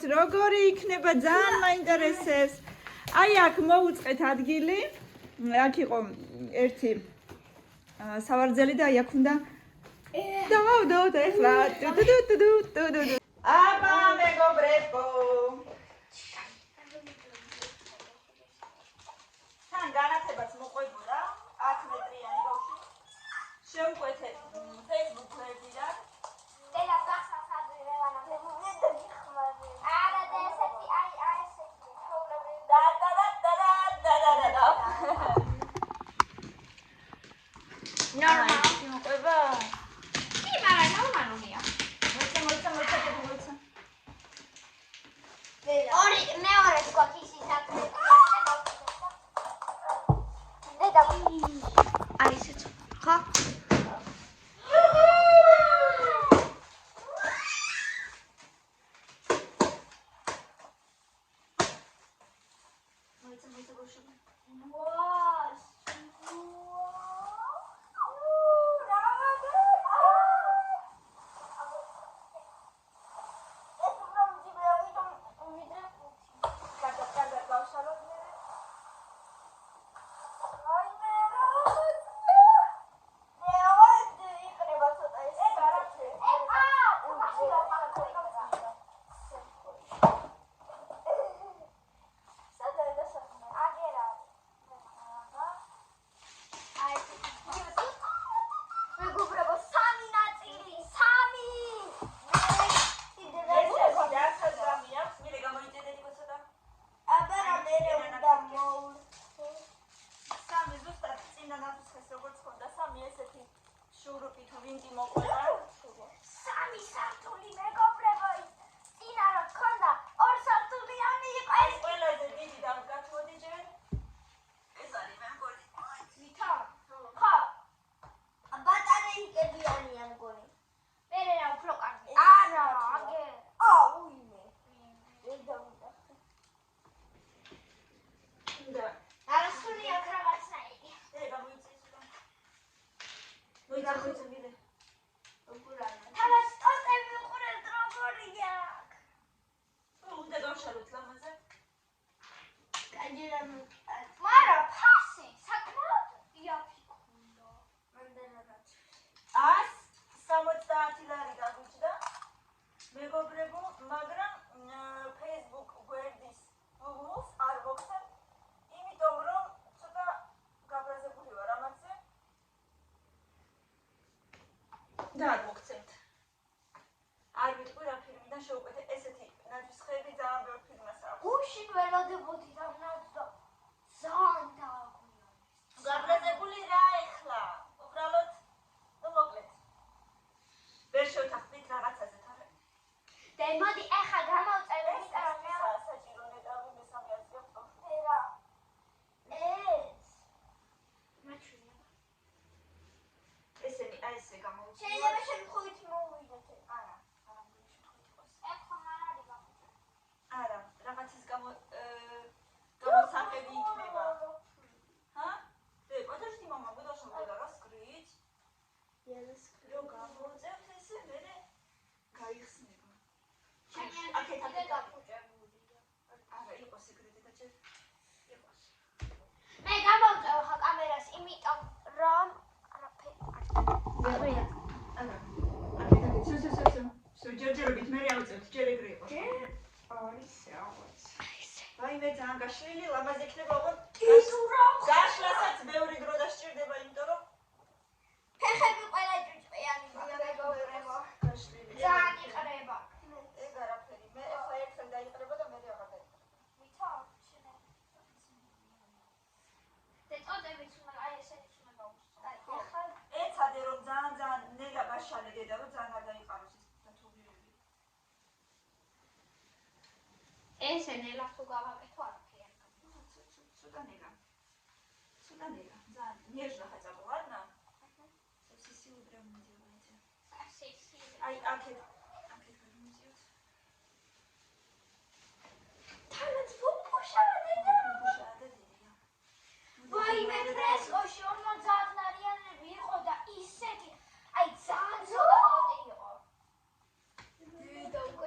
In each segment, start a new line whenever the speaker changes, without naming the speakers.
ნახოთ როგორი იქნება ძალიან მაინტერესებს. აი აქ მოუწყეთ ადგილი. აქ იყო ერთი სავარძელი და აი აქ უნდა დავდოთ ახლა. აბა მეგობრებო. თან განათებაც მოყვებოდა 10 მეტრიანი ბავშვი. შევკვეთეთ Facebook გვერდიდან.
დედა გასაცადე რევანა არა და ესეთი აი ესეთი ხოლმე
და ნორმალი მოყვება?
კი, მაგრამ ნორმალურია.
მოიცა.
ორი მეორე გვაქვს ის საქმე. დედა აი ესეც ხა?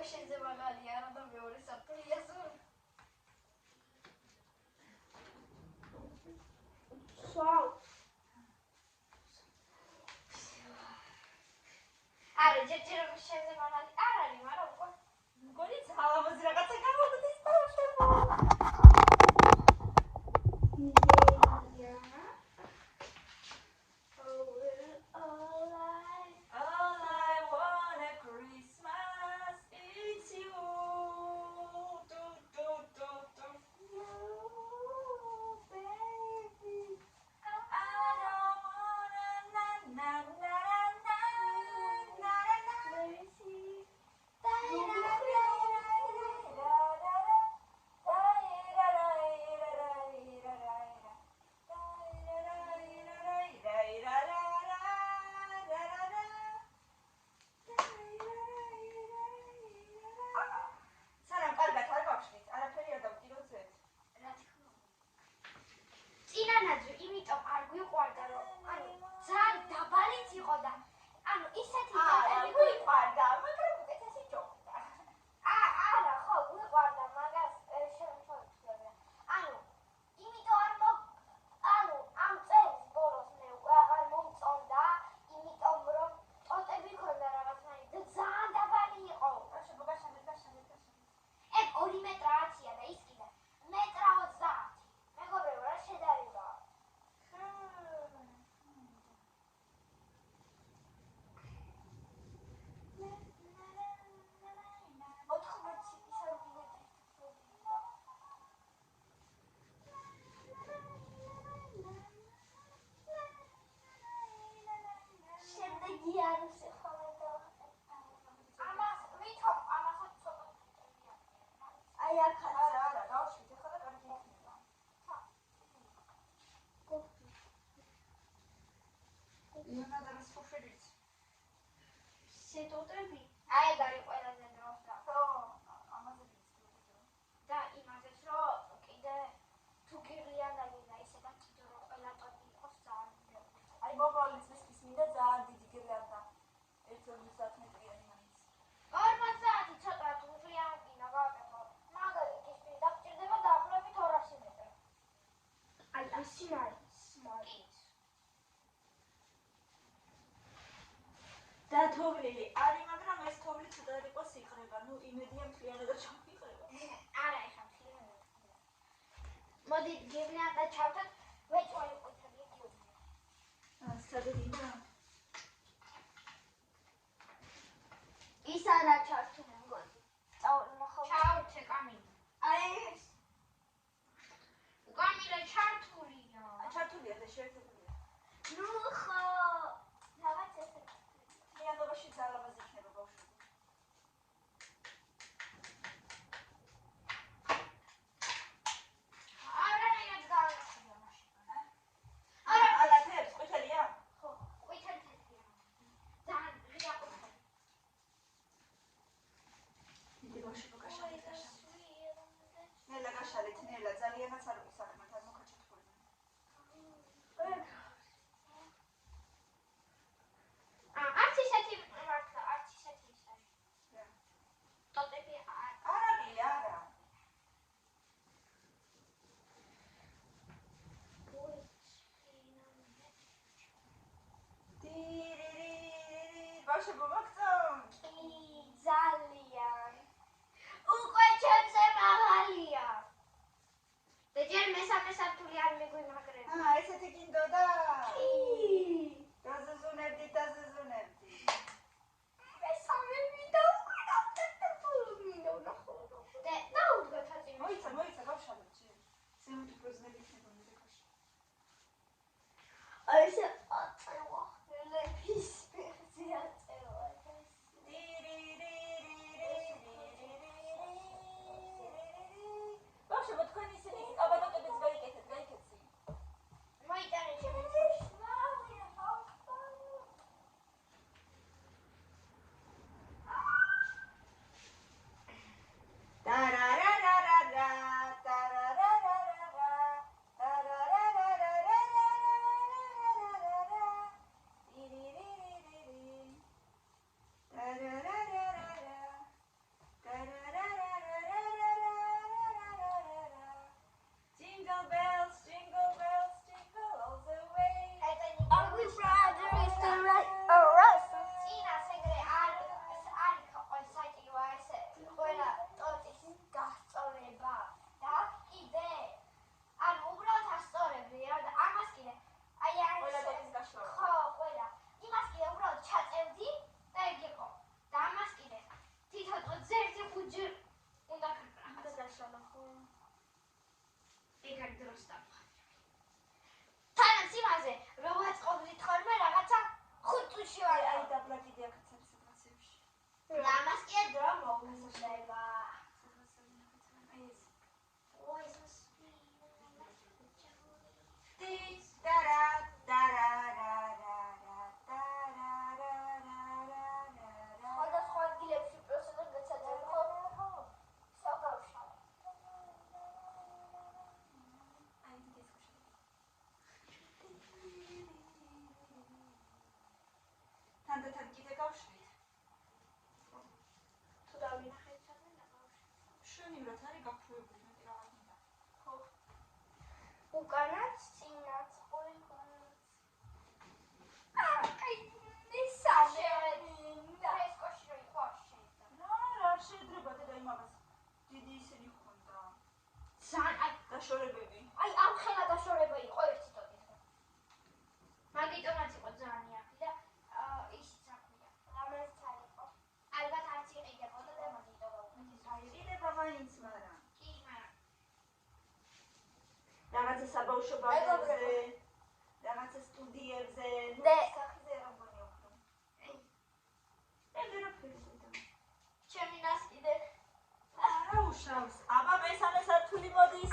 შეიძლება მაგალია რა და მეორე ჯერჯერობით შენზე მაღალი არ არის, მაგრამ
მგონი ძალამოძ რაღაცა გამოგვდის ბავშვებო. All I want at Christmas is you. Baby. I don't wanna na na na na na na სანამ კარგად არ გავშლით, არაფერი არ დავკიროძეთ.
წინანაძე იმიტომ არ გვიყვარდა რომ ძალიან დაბალიც იყო და ისეთი
არა, გვიყვარდა, მაგრამ უკეთესი ჯობდა.
არა ხო გვიყვარდა მაგას შემთხვევით იმიტომ ამ წელს ბოლოს მე აღარ მომწონდა იმიტომ რომ ტოტები ქონდა რაღაცნაირი და ძალიან დაბალი იყო ეგ 2 მეტრაცია და ის კიდე 1.30 მეგობრებო რა შედარება შემდეგი არის ხოლმე ამას ვითომ ამასაც ცოტა აი აქაც
არა, გავშლით, ახლა და კარგი იქნება. იანა და რასკოშერიც.
შეტოტები აი ეგ არის ყველაზე დროს და
ამაზე ვიცი.
და იმაზეც რომ კიდე თუ გირლიანდა ისე და კიდე რომ ყველა ტოტი იყოს ძალიან
აი მომავლის მისთვის მინდა ძალიან დიდი გირლიანდა. 1.50 მეტრიანი მაინც.
50 ცოტა თუ გირლიანდა გავაკეთო. მაგალითად ის დაგჭირდება დაახლოებით 200 მეტრი. აი ასი smart.
და თოვლილი არის, მაგრამ ეს თოვლი ცოტა იყოს იხრება. ნუ იმედია მთლიანად ჩამიყრება.
არა ეხა მთლიანად. მოდით გირლიანდა ჩავდეთ ვეჭვალი ყვითელი გიუძი.
სადედინა.
ის არა ჩართული მგონი. ჩავრჩე კამინი. აი ეს. კამინი ჩართულია.
ჩართულია და შეერთებულია.
ნუ ხო. რაღაც ესე.
მთლიანობაში ძალაბაზი იქნება ბავშვები.
არანაირად გავიხსნა მაშინ.
არა, თებს, ყვითელია?
ხო, ყვითელი თეთრია. ძალიან ღია ყვითელი.
დიდი ბავშვები გაშალეთ. ნელა გაშალეთ, ნელა ძალიანაც არ არის საქმე, თან მოკაჩეთქული.
არც ისეთი მართლა, არც ისეთი ის არის. ტოტები
არაკლი, არა. ბავშვებო მოგწონთ?
ძალიან. უკვე ჩემზე მაღალია. და ჯერ მესამე სართული არ მიგვიმაგრება.
ესეთი გინდოდა?
კი.
დაზუზუნებდი.
მესამე მინდა უკვე მინდა ვნახო. და დაუდგოთ აწინ.
მოიცა, გავშალეთ ჯერ. ზემოთ უფრო ზნები იქნება მუსიკაში.
აი ესე აწევა. ლეფის ფეხზე აწევა.
ბავშვებო, თქვენ ისინი კაბადოკებიც გაიქეცი.
მოიტანე ჩემს. ეგ არ დროს დავხატე. თანაც იმაზე, რომ ვაწყობდით ხოლმე რაღაცა 5 წუთში ვარ.
აი დაბლა კიდე აქაც არის სიტუაციებში.
ამას კი დრო მოგვიწევა.
თანდათან კიდე გავშვით.
თუ დავინახეთ სადღაც
შვენივრად არის გაფრუებული, მეტი რაღაც მინდა.
ხო. უკანაც, წინაც, ყველგანაც. აი, მისამე. ეს კოში რო იყო შეიძლება.
რა შეიძლება დედა იმას. დიდი ისინი ხონდა.
ძალიან აი
დაშორებები.
აი ამ ხელა დაშორება იყო ერთი ტოტი. მაგიტომაც იყო ძალიან იაფი და ისიც აქვია. რამაც არ იყო. ალბათ არც იყიდებოდა და მაგიტო გაუკეთეს.
აი იყიდება მაინც მაგრამ.
კი, მაგრამ
რაღაცა საბავშვო ბაღებზე, რაღაცა სტუდიებზე, სახზე რა მგონი ოქრო. ვერაფერი დედა.
ჩემი ნასკიდე.
არა უშავს. აბა მესამე სართული მოდის.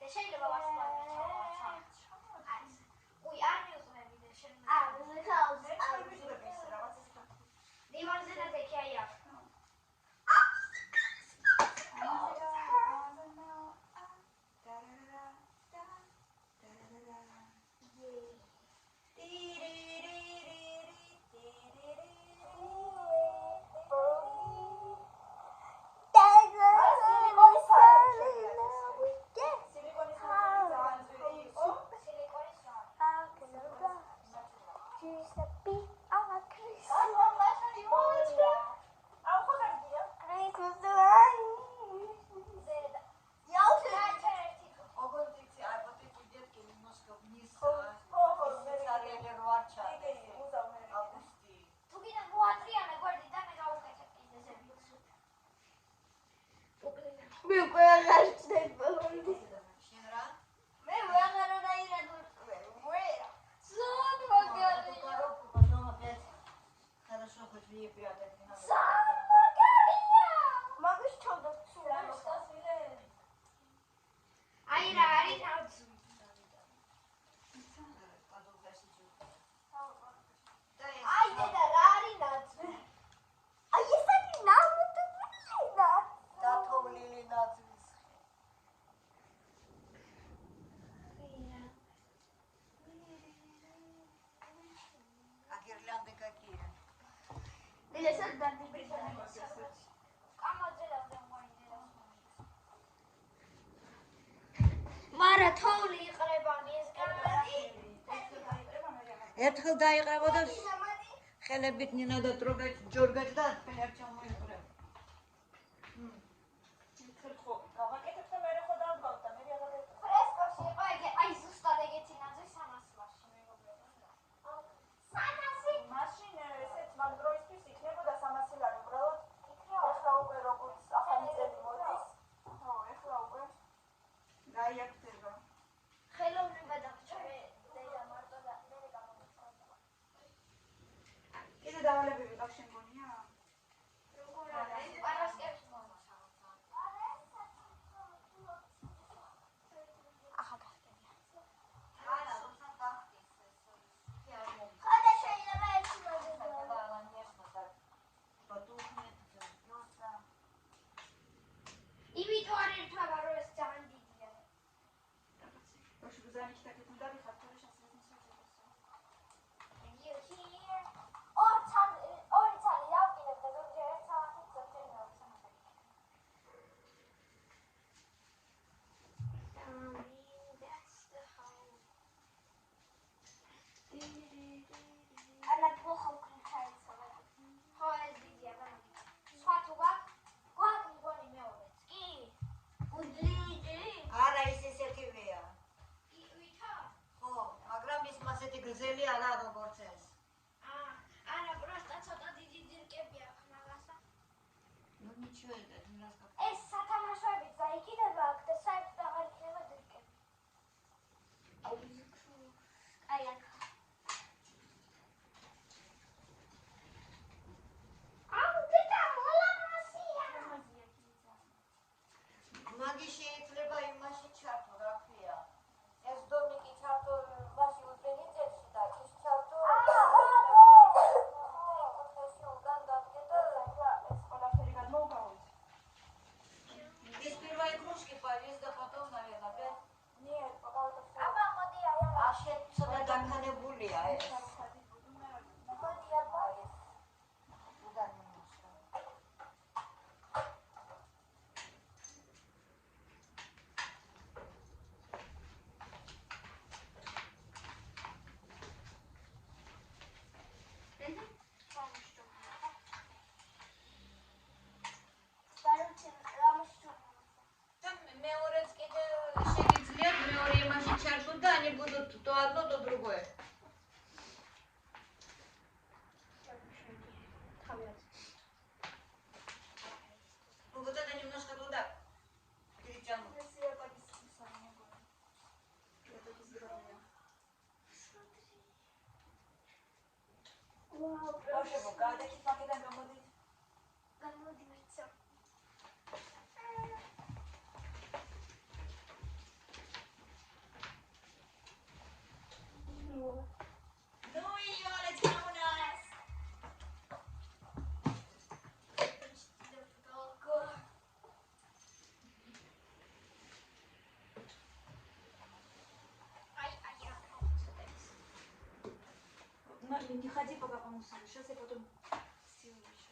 მე შეიძლება თოვლი იყრება მისგან.
ერთხელ დაიყრებოდა ხელებით ნინა და ჯორგეთ და ფერად ჩამოიყრება.
ხო, გავაკეთებ და მე ხო დავგავ და მე რა გადავ.
ფრესკოში იყო ეგ აი ზუსტად ეგეთი ნაძვი 300 ლარში მეგობრებო. 300
მაშინ ესეც მაგ დროისთვის იქნებოდა 300 ლარი უბრალოდ. ეხლა უკვე როგორც ახალი წელი მოდის. ხო, ეხლა უკვე გაიაკეთება.
ხელოვნება დაგჭირე და მარტო და მე გამომიწევდა.
კიდე დავალებები გაქვს შენ გონია?
როგორ
აქ უნდა ვიხარ თორე შესაძლოა
ორი ცალი დავკიდებ და ზოგჯერ ერთ სალათით ზოგჯერ მეორე სალათით. Ana плохо включается. ხო, ეს დიდია და სხვა თუ გვაქვს მგონი მეორეც. კი. უდლიდი.
არა ის ესეთივეა.
ვითო?
ხო, მაგრამ ის მასეთი გრძელი არა როგორც ეს.
არა, просто ცოტა დიდი ძირკები აქვს მაგასა.
Ну ничего, это один раз как.
ეს სათამაშოებით დაიკიდება აქ და საერთოდ აღარ იქნება ძირკები. აი აქ.
მაგის შეიძლება იმაში ჩართო, რა ქვია. ეს დომიკი ჩართო მასი უძველი წელში და ის ჩართო. უკან დადგება
ეს ყველაფერი გადმოვგავოთ.
ის პირველი კრუშკი პარის და потом, наверное,
Нет, пока это всё.
აბა მოდი აი აქ.
აშე ცოტა დაქანებულია ეს.
მოდი აბა.
უკან მიმოშვა. მეორეც კიდე შეგიძლიათ მეორე იმაში ჩართო და они будут то одно, то другое. Ну вот это немножко туда перетянут. Вообще, когда такие пакеты работают.
Განმოდივეცო.
Ну и Олечка у нас.
Не ходи пока по мусору. Сейчас я потом сделаю еще.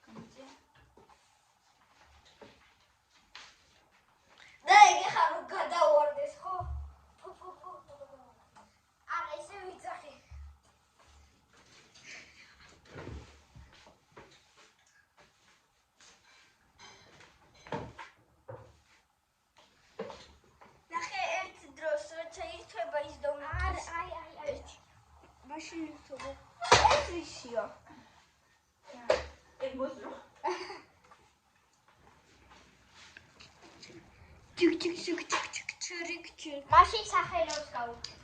Где?
და იგი ხარ გადავარდეს ხო? არა ისე ვიცახი. ნახე ერთ დროს როცა ირთვება ის დომიკი. აი. მაშინ ირთვება. ეს ისია.
ეგ მოსდრო.
ჩიკ. მაშინ სახელოს გავუწევ.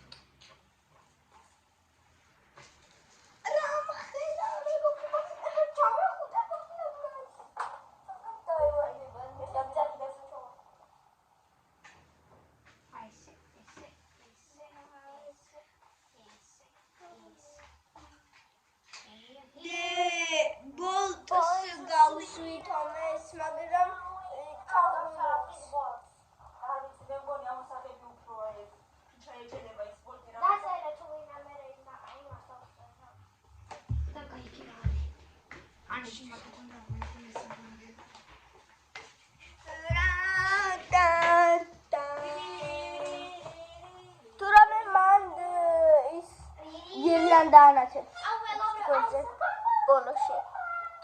ბოლტს გავსვით ამეს, მაგრამ ქალღმობს.
მე მგონი ამოსაღები უფრო ეს ჩაეჭედება ის სპორტი რა.
დაწერე თუ ვინ ამერე იმას ავწერე. და გაიქირა. ანში მაგათუნდა თურამე მან ის გირლანდა ანაცე. ბოლოში.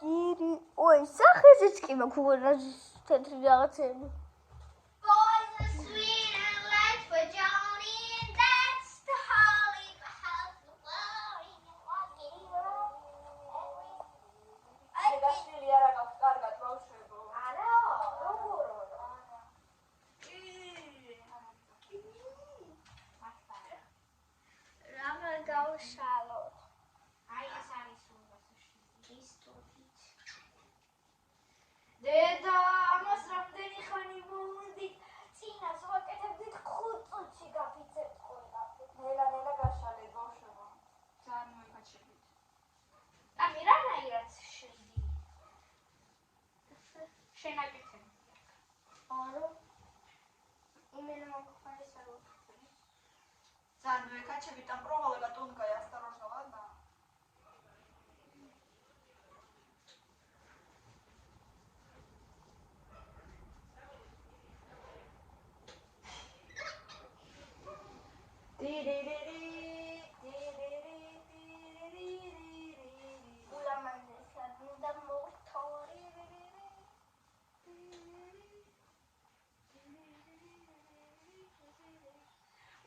გირი, ой, სახეზეც კი მაქვს უბრალოდ თეთრი რაღაცები. Boys are sweet and light for Johnny, and that's the holly behind the glory.
აი გაშვილი არა გაქვს კარგად ბავშვებო.
არა, როგორ? რა გავშალოთ? აი ეს არის ის თუთიც. დედა, ამას რამდენი ხანი მოვუდით? წინას ვაკეთებდით 5 წუთში გაფიცეთ ყველაფერი.
ნელა გაშალეთ ბავშვებო. ძალიან მოიფაჩებით.
ამი რანაირად შვიდი? შენაკეთები. არა. იმენა მოგხარეს არ ვაკეთებ.
Zanve, kaçı bir tam provalega tunka ya осторожно, ладно?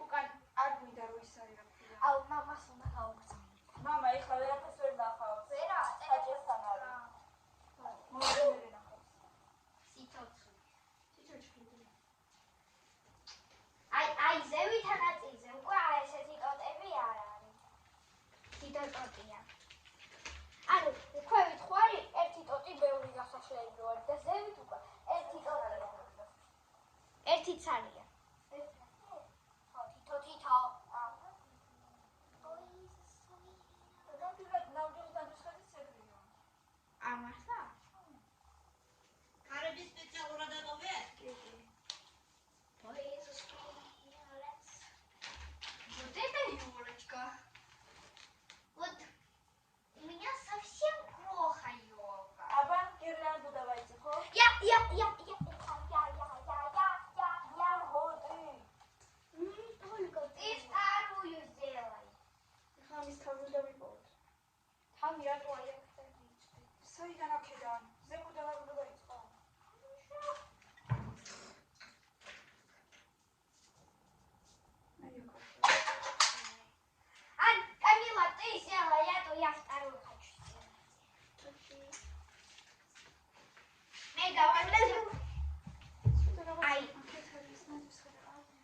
უკან არ მინდა რომ ის არის რა ქვია.
აუ მამას უნდა გავგზავნო.
მამა ეხლა ვერაფერს ვერ ნახავს.
ვერა,
საჭესთან არის. მოგვიერი ნახავს.
სიცოცხლე.
სიცოცხლე.
აი ზევითა ნაწილზე უკვე ესეთი ტოტები არ არის. თითო-ტოტია. ანუ ქვევით ხვარი ერთი ტოტი ბევრი გასაშლელი არის და ზევით უკვე ერთი ტოტია. ერთიც არის. თითო. ამასა?
ქარები სპეციალურად ატოვეთ?
კი.
Вот это Юлочка. Вот у меня совсем плохо елка.
აბა, გირლანდუ დავაიცი, ხო?
Я. Только ты вторую сделай.
ეხლა მის თავზე დავიპოვოთ.
Там я твоя, кстати.
საიდან აქედან? ზემოდან არ უნდა დაიწყო?
Камила, ты сделай эту, я вторую хочу сделать.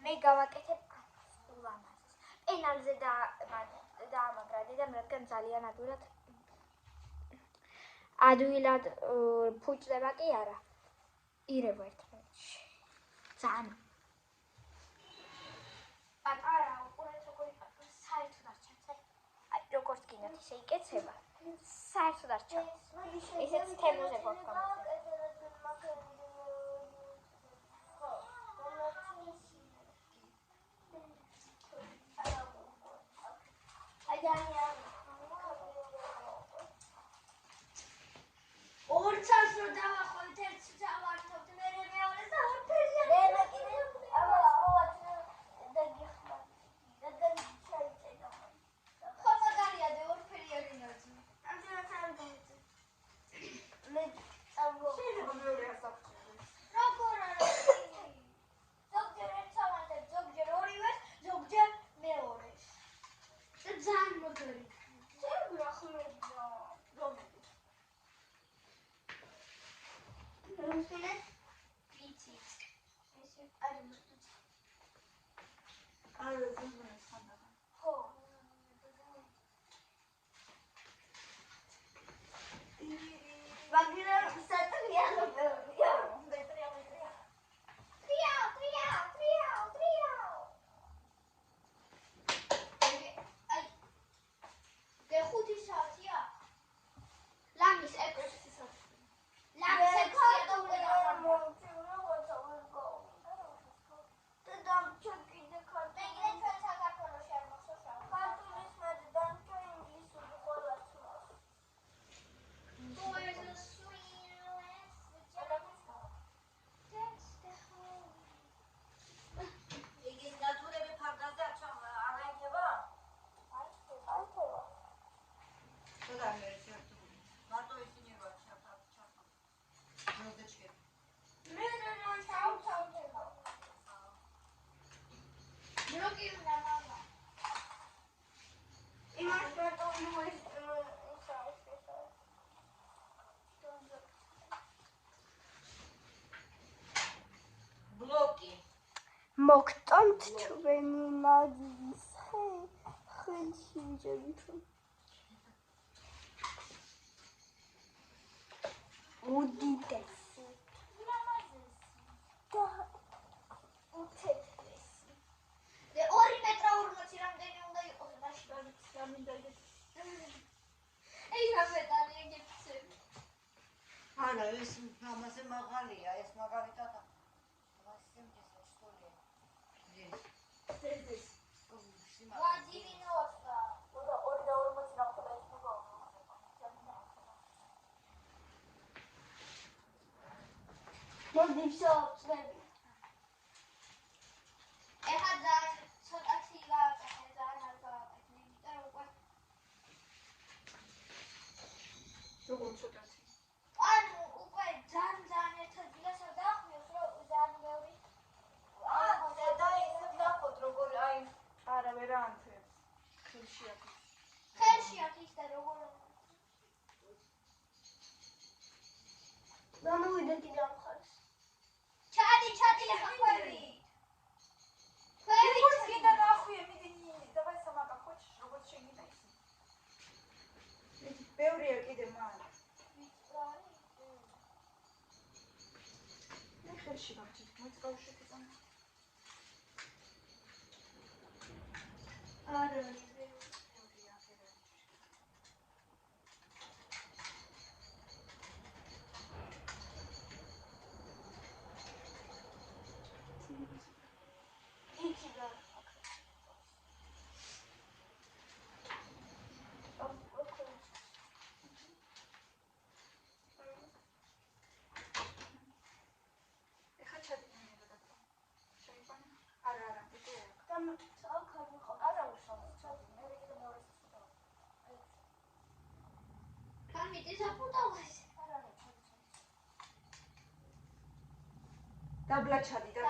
მე გავაკეთებ ულამაზეს. პენალზე დაამაგრა დედამ, რადგან ძალიან ადვილად ფუჭდება კი არა. ირევა ერთმანეთში. ძალიან. პატარა უყურეთ როგორი საერთოდ არ ჩანს. აი როგორც გინდათ ისე იკეცება. საერთოდ არ ჩანს. ისეც თემოზე ფოთქომაზე. ორცას რო დავახოთ ერთს დავართობთ მე მეორეს და ორფერია მე კიდე ამას მოვაჩნე და გიხმარ და ჩაიწედა ხო მაგარია და ორფერია გინოძი ამჟამად არ გავიწე მე წამო
შეიძლება მეორე ასაფრთხო.
როგორ არის ზოგჯერ ერთს ავანტებ ზოგჯერ ორივეს ზოგჯერ მეორეს და ძალიან მოდარი ძერგი ახმებდა რომელი Русинес? Вици. Если один тут.
არ ზემოდან ხანდახან.
Хо. Вагина сатрияно бэлია.
უნდა იტრია.
Триал. Ай. Гэ ხუთი საათია. ლამის 6 საათი. ლამის 6
იგის ნატურები ფარდაზე არ აიღება? და მე ერთად. მარტო ისინი რა ჩაფა. მოდეჩქე.
მე რა ჩავთავდება. მოკინა მამა. იმას მარტო მოის
ბლოკი.
მოგტომთ ჩვენი მაგის ხელში ვიჯებით. უდიდესი. და უთეთრესი. და 2 მეტრა 40 რამდენი უნდა იყოს მაშინ?
გამინდა ის.
ეი რა მეტალია გიფცები.
არა, ეს ამაზე მაღალია, ეს მაგალითად ამას სიმჯის სულია. ეს.
მოდი ვშოვწები. ეხლა ძალიან ცოტათი გააკეთე, ძალიან არ გააკეთე, იმიტომ რომ უკვე
როგორ ცოტათი?
ანუ უკვე ძალიან ერთად დილასა დაახმიოს, რომ ძალიან ბევრი
და ისე ნახოთ როგორ აი
არა ვერ ანთებს. ხელში აქვს.
ხელში აქვს და როგორ გამოვიდა კიდე ამ ხალხს. ჩადი ეხლა ხვევი.
როგორც კიდე ნახვია, მიდი, давай самака хочешь, როგორც შეგიდა ისე. ბევრია კიდე მან. მე ხელში ვახჭი, მოწავშეთ თან.
არა
ეხა ჩადინება და შეიყვანა. არა, იტო. დაბლა ჩადი და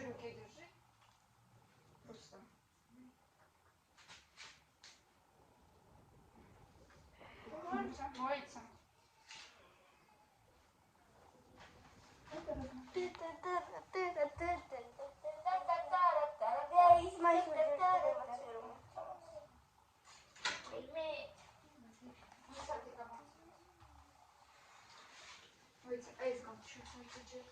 руки держи. Просто. Моется. Моется. А из гам чуть-чуть.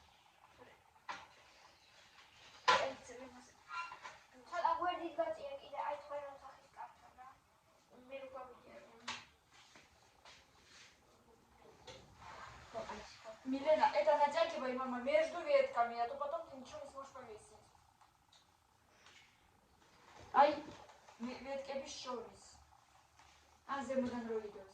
Милена, это натягивай, мама, между ветками, а то потом ты ничего не сможешь повесить. Ай, ветки обещались. А, зимудан роидос.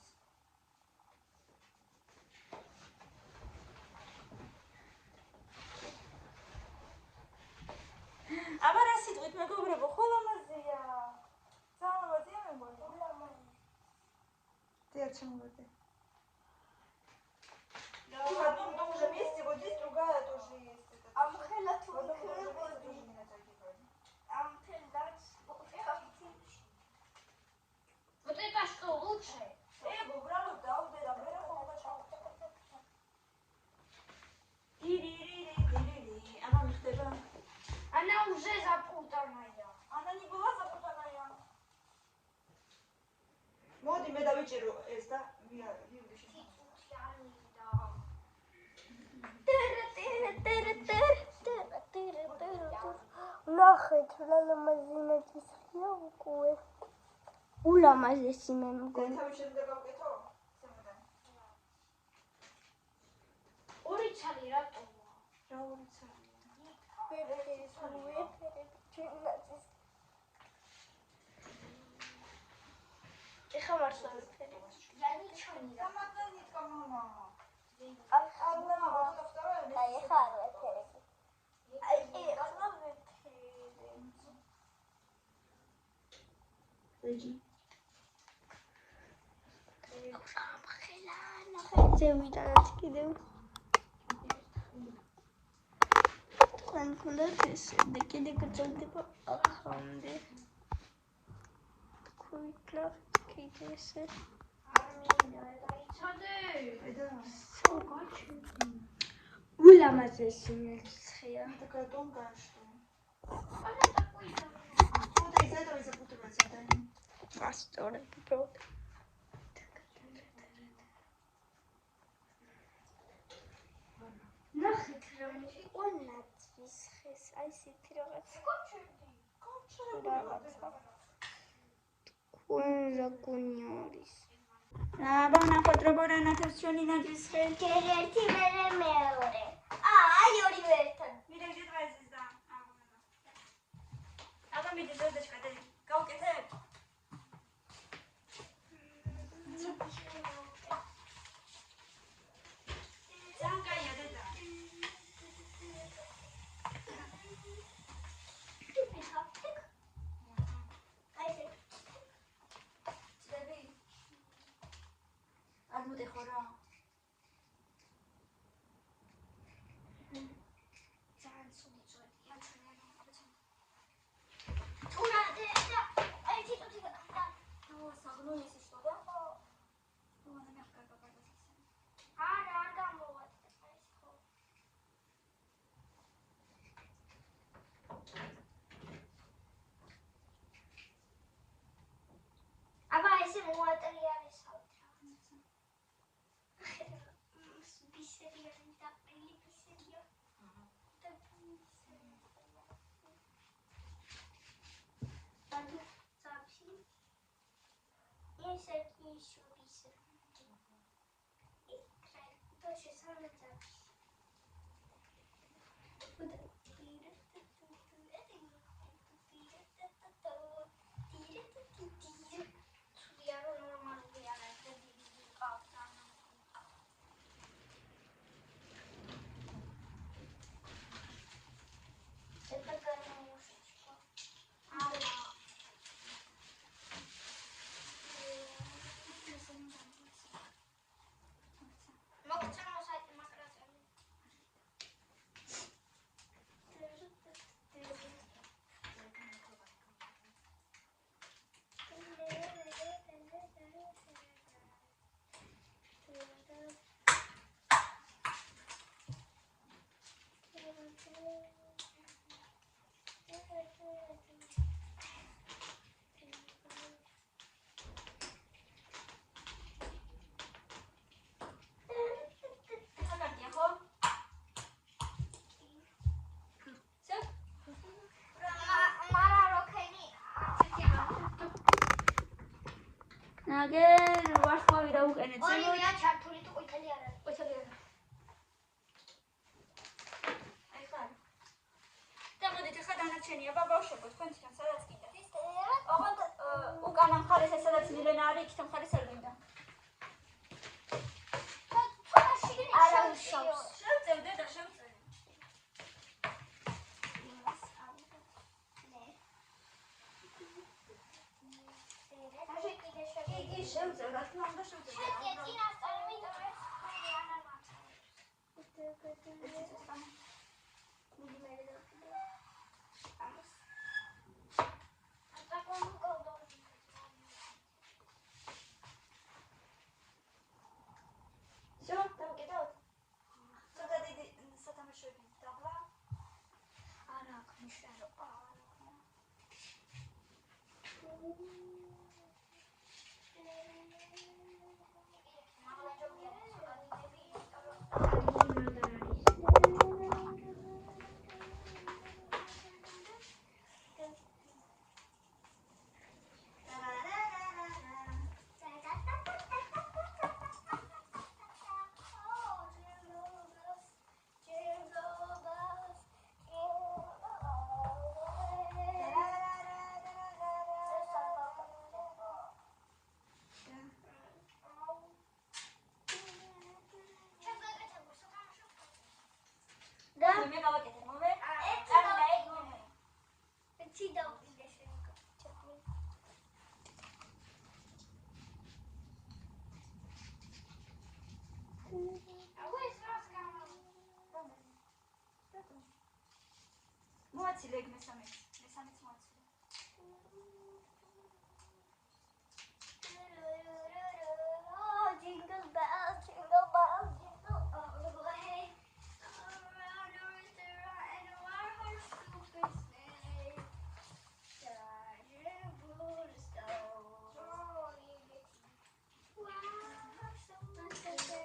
აბა რა სიტყვით მეგობრებო, ხოლამაზეა. ძალამაზეა მეგობრებო. Ты о чем говоришь? В одном том же месте, вот здесь другая тоже есть.
Вот это что лучше? Она уже запутанная.
Она не была запутанная. დავიჭირო ეს და ვივლიშე.
ნახეთ, ლამაზინეთის ხია უკვე. ულამაზესი მე მგონი.
თავი შემდეგ გავკეთო? ზემოდან.
ორი ცალი რატოა?
რა ორი ცალია?
ეხა მარსვალი ფერი.
სამაგდანით კამამა.
აი ეხა არ ვეთერი. აი ეხა ვეთერი.
რეჯი.
ზევიდანაც კიდევ. თან ქონდათ ეს კიდე გწოვდება ახამდე. ქույკლა კიდე ესე. ულამაზესი მეცხია.
Такая тонкая, что. Вот из этого и запутывается, да?
Астора, правда. ნახეთ რომ იყო ნაცვის ხეს, აი ისეთი რაღაცა. კუნზაკუნიორის.
ვნახოთ როგორ ანათებს ჩვენი ნაძვის ხე.
ერთი მერე მეორე. აი ორივე ერთად.
მირეჯი დღესის და. აბა მიდი ზოდაშკა და გავკეთებ. ზანგაია დედა. Admute ხორა.
ძალიან ცუდი წვეტია ჩვენი მოხდა. თურა დედა, აი თვითონ და საგნოლის ის და არ გამოვადა ეს ხო. აბა ესე მოატრიალეს
ნაგერ ვარსკვლავი დაუკენეთ.
ორივეა ჩართული თუ ყვითელი არ არის. ყვითელი არ არის.
აი ხარ. დამოდით ახლა დანარჩენია ბაბავშებო თქვენთან სადაც კიდე. ოღონდ უკანა მხარეს სადაც მილენა არის, იქით მხარეს არ გინდა.
არა უშავს.
შევწევ დედა, შევწევ. შევწევ, რა თქმა უნდა შევწევ. Всё, там кидал. Сюда иди, сатам еще дабла.
არა ქნიშარო.
მოაცილე ეგ მესამეც მოაცილე.
Jingle bells, jingle bells, jingle all the way. Around the rooster and our hearts to sleigh. Dashing through the snow. Wow, so much to say.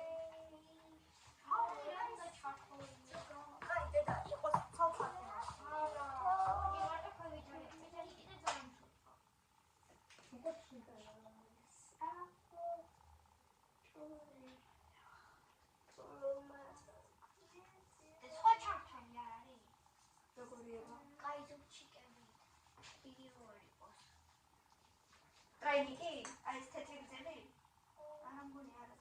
Trainiki, ai ეს თეთრი გზელი? არა მგონი არა.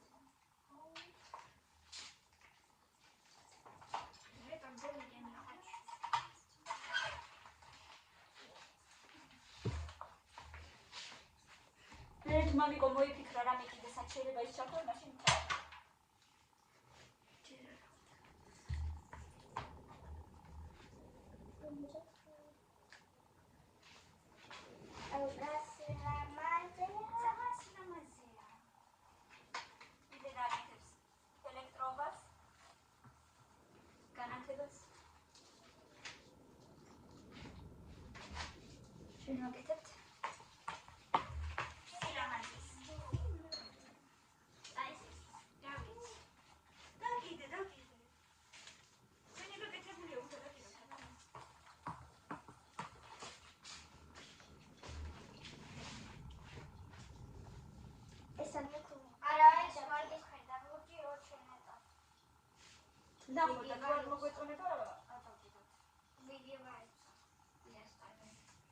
ერთ მამიკო მოიფიქრა რამე კიდესაც შეიძლება ის ჩართო მაშინ შენაკეთებთ სილამაზეს დავიდე შენი გაკეთებულია უთადაკიდე
ეს არა ეს ვარდის ხედა ლუჭი ოჩენეტა
ნახო და გარ მოგვეწონება ატავდიდოთ
ვიდეო არის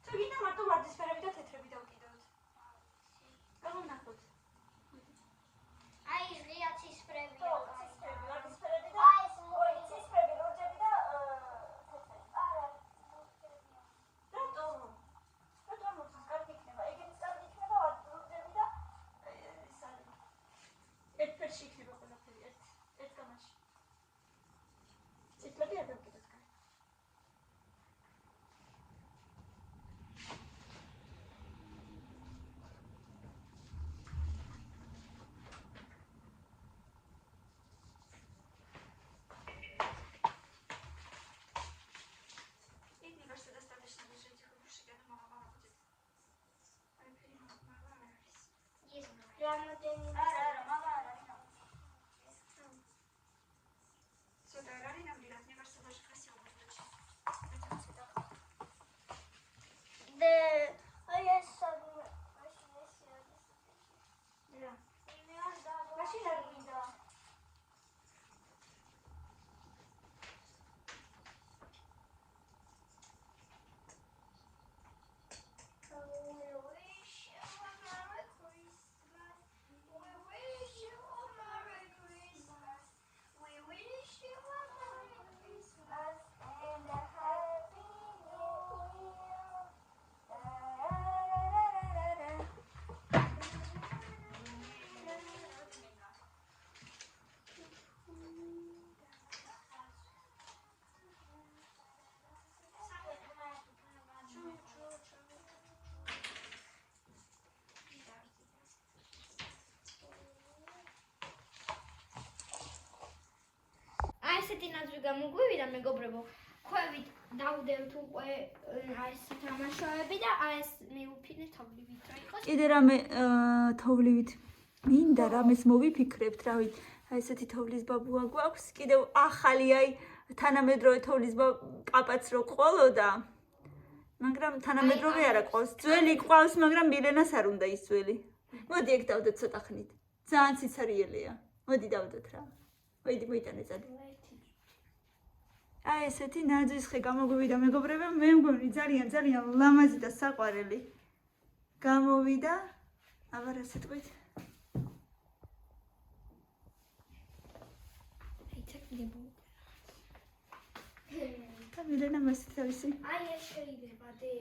თუ გინდა მარტო ვარდისფერები და თეთრები დავკიდოთ. გამონახოთ.
აი ღია ცისფრები.
ცისფრები, ვარდისფერები და
აი ეს
ცისფრები, ლურჯები და თეთრები.
არა.
რატო მოხდეს კარგი იქნება? ეგეც კარგი იქნება ლურჯები და ეს არის. ერთ ფერში იქნება ყველაფერი, ერთ გამაში. ცისფრები არ დავკიდოთ.
ესეთი ნაძვი გამოგვივიდა მეგობრებო. ქვევით დავდევთ უკვე აი ეს თამაშოები და აი ეს მივუფინე თოვლივით რა იყოს.
კიდე რამე თოვლივით მინდა რამეს მოვიფიქრებთ, რავით, აი ესეთი თოვლის ბაბუა გვაქვს, კიდევ ახალი აი თანამედროვე თოვლის კაპაც რო ყოლოდა. მაგრამ თანამედროვე არა ყავს. ძველი ყავს, მაგრამ მილენას არ უნდა ის ძველი. მოდი ეგ დავდოთ ცოტა ხნით. ძალიან ციცარიელია. მოდი დავდოთ რა. მოიდი მოიტანე წადი. აი ესეთი ნაძვის ხე გამოგვივიდა მეგობრებო, მე მგონი ძალიან ლამაზი და საყვარელი. გამოვიდა. აბა რა სიტყვით? მილენა მასით თავისი.
აი ეს შეიძლება დე.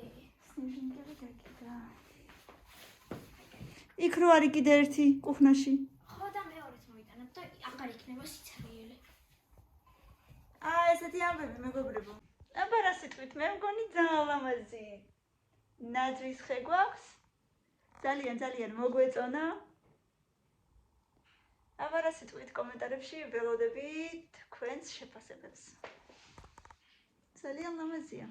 სინგები დაკიდა. იქ რო არის კიდე ერთი კუხნაში.
ხო და მეორეც მოიტანებ და აღარ იქნება სიცარიელი.
ესეთი ამბები მეგობრებო. აბა რა სიტყვით? სიტყვით მე მგონი ძალიან ლამაზი. ნაძვის ხე გვაქვს? ძალიან მოგვეწონა. აბა რა სიტყვით კომენტარებში ველოდებით თქვენს შეფასებებს. ძალიან ლამაზია.